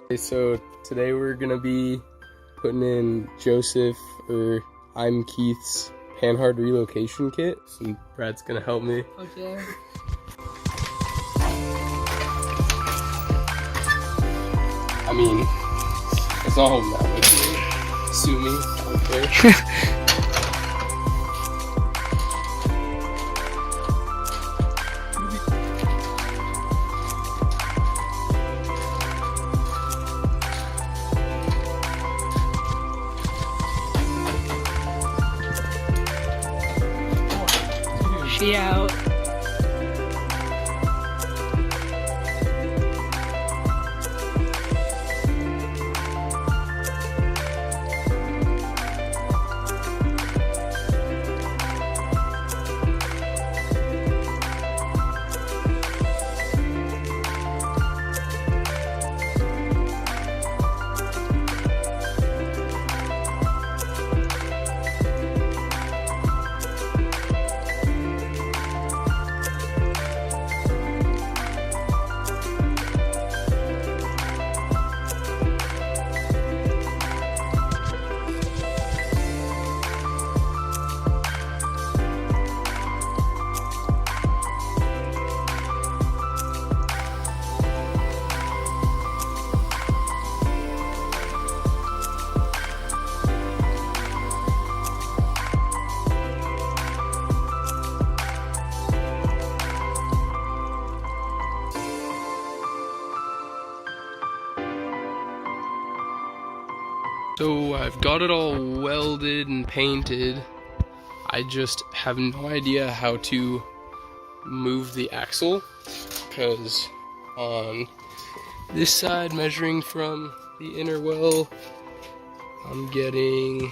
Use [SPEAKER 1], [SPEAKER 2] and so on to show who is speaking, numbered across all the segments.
[SPEAKER 1] Okay, so today we're gonna be putting in Joseph, or I'm Keith's Panhard relocation kit. So Brad's gonna help me.
[SPEAKER 2] Okay.
[SPEAKER 1] I mean, it's not holding that much. Sue me, I don't care.
[SPEAKER 2] She out.
[SPEAKER 1] So I've got it all welded and painted. I just have no idea how to move the axle, because on this side, measuring from the inner well, I'm getting,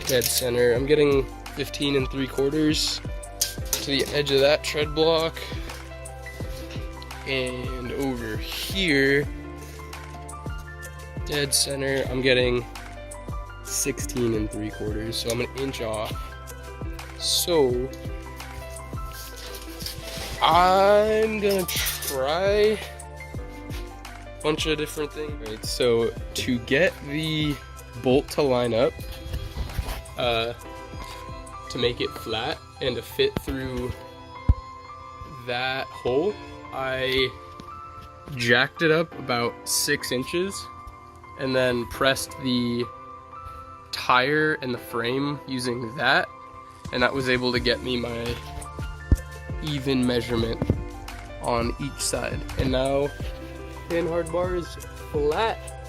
[SPEAKER 1] dead center. I'm getting 15 3/4 to the edge of that tread block. And over here, dead center, I'm getting 16 3/4, so I'm an inch off. So I'm gonna try a bunch of different things. Right, so to get the bolt to line up, to make it flat and to fit through that hole, I jacked it up about 6 inches and then pressed the tire and the frame using that, and that was able to get me my even measurement on each side. And now Panhard bar is flat.